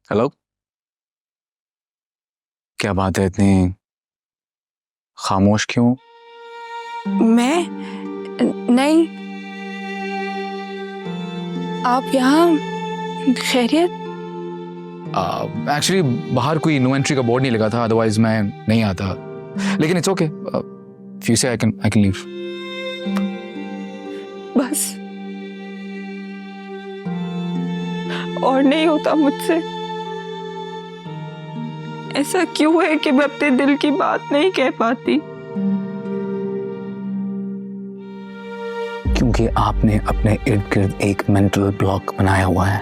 Hello, क्या बात है, इतनी खामोश क्यों? मैं नहीं, आप यहाँ खैरियत? एक्चुअली बाहर कोई नो एंट्री का बोर्ड नहीं लगा था, अदरवाइज मैं नहीं आता, लेकिन इट्स ओके, इफ यू से आई कैन लीव। बस और नहीं होता मुझसे। ऐसा क्यों है कि मैं अपने दिल की बात नहीं कह पाती? क्योंकि आपने अपने इर्द गिर्द एक मेंटल ब्लॉक बनाया हुआ है।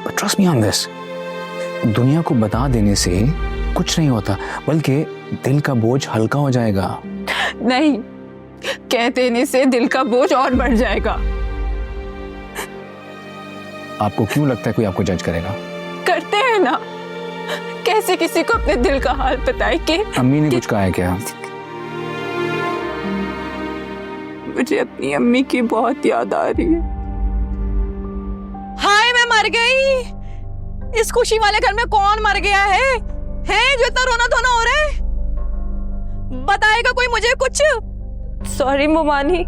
But trust me on this, दुनिया को बता देने से कुछ नहीं होता, बल्कि दिल का बोझ हल्का हो जाएगा। नहीं, कह देने से दिल का बोझ और बढ़ जाएगा। आपको क्यों लगता है कोई आपको जज करेगा? करते हैं ना। कैसे किसी को अपने दिल का हाल बताए कि अम्मी ने कुछ कहा है क्या? मुझे अपनी अम्मी की बहुत याद आ रही है। हाय, मैं मर गई। इस खुशी वाले घर में कौन मर गया है जो इतना रोना धोना हो रहा है? बताएगा कोई मुझे कुछ? सॉरी मोमानी,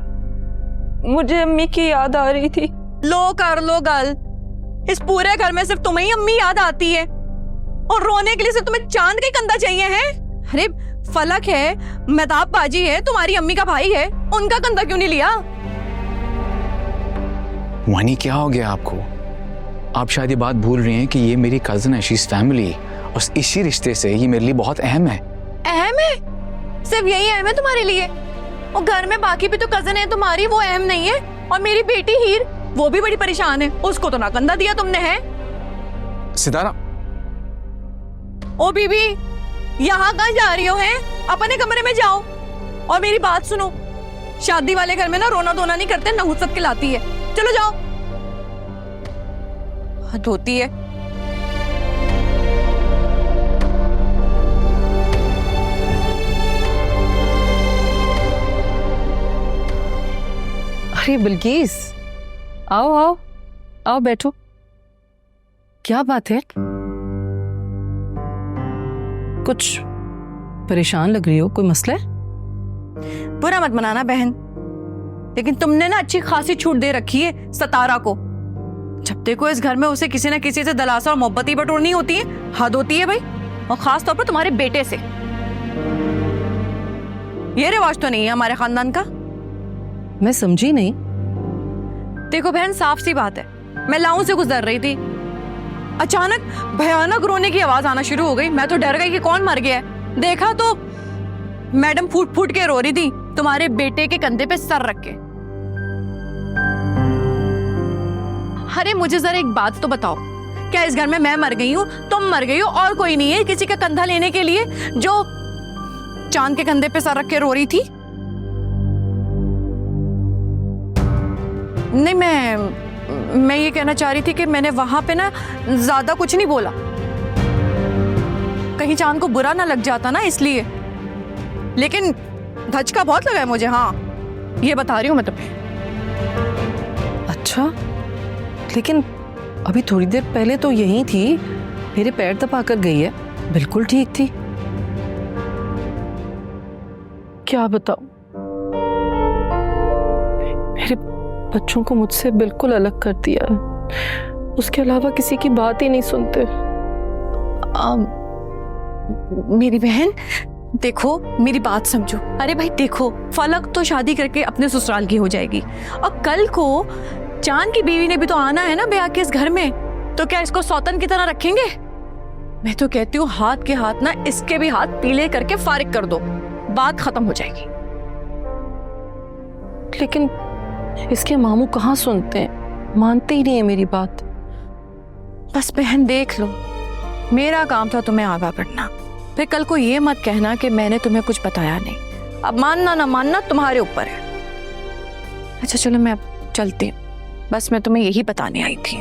मुझे अम्मी की याद आ रही थी। लो कर लो गल। इस पूरे घर में सिर्फ तुम्हें ही अम्मी याद आती है, और रोने के लिए सिर्फ तुम्हें चांद का ही कंधा चाहिए है? अरे फलक है, मेहताब बाजी है, तुम्हारी अम्मी का भाई है, उनका कंधा क्यों नहीं लिया? वानी, क्या हो गया आपको? आप शायद ये बात भूल रही हैं कि ये मेरी कजन है, शी इज फैमिली, और इसी रिश्ते से ये मेरे लिए बहुत अहम है। अहम है? सिर्फ यही अहम है तुम्हारे लिए? और घर में बाकी भी तो कजन है तुम्हारी, वो अहम नहीं है? और मेरी बेटी हीर, वो भी बड़ी परेशान है, उसको तो ना कंधा दिया तुमने है। सितारा, ओ बीबी, यहाँ कहाँ जा रही हो? हैं अपने कमरे में जाओ। और मेरी बात सुनो, शादी वाले घर में ना रोना धोना नहीं करते, नहुसत खिलाती है। चलो जाओ। हद होती है। अरे बिल्किस, आओ आओ आओ, बैठो। क्या बात है? कुछ परेशान लग रही हो, कोई मसला है? बुरा मत मनाना बहन, लेकिन तुमने ना अच्छी खासी छूट दे रखी है सतारा को। जब देखो इस घर में उसे किसी ना किसी से दलासा और मोहब्बत ही बटोरनी होती है। हद होती है भाई, और खास तौर पर तुम्हारे बेटे से। ये रिवाज तो नहीं है हमारे खानदान का। मैं समझी नहीं। देखो बहन, साफ सी बात है, मैं लाऊं से गुजर रही थी, अचानक भयानक रोने की आवाज आना शुरू हो गई। मैं तो डर गई कि कौन मर गया है। देखा तो मैडम फूट फूट के रो रही थी, तुम्हारे बेटे के कंधे पे सर रख के। अरे मुझे जरा एक बात तो बताओ, क्या इस घर में मैं मर गई हूं, तुम मर गई हो, और कोई नहीं है किसी का कंधा लेने के लिए जो चांद के कंधे पे सर रख के रो रही थी? नहीं, मैं ये कहना चाह रही थी कि मैंने वहां पे ना ज्यादा कुछ नहीं बोला, कहीं चांद को बुरा ना लग जाता ना, इसलिए। लेकिन धचका बहुत लगा है मुझे, हाँ ये बता रही हूँ मैं तुम्हें। अच्छा, लेकिन अभी थोड़ी देर पहले तो यही थी, मेरे पैर दबा कर गई है, बिल्कुल ठीक थी। क्या बताऊं, मेरे बच्चों को मुझसे बिल्कुल अलग कर दिया है। उसके अलावा किसी की बात ही नहीं सुनते। मेरी बहन देखो, मेरी बात समझो। अरे भाई देखो, फलक तो शादी करके अपने ससुराल की हो जाएगी, और कल को चांद की बीवी ने भी तो आना है ना ब्याह के इस घर में, तो क्या इसको सौतन की तरह रखेंगे? मैं तो कहती हूँ हाथ के हाथ ना इसके भी हाथ पीले करके फारिग कर दो, बात खत्म हो जाएगी। लेकिन इसके मामू कहाँ सुनते हैं, मानते ही नहीं है मेरी बात। बस बहन देख लो, मेरा काम था तुम्हें आगाह करना, फिर कल को ये मत कहना कि मैंने तुम्हें कुछ बताया नहीं। अब मानना ना मानना तुम्हारे ऊपर है। अच्छा चलो, मैं अब चलती हूँ, बस मैं तुम्हें यही बताने आई थी।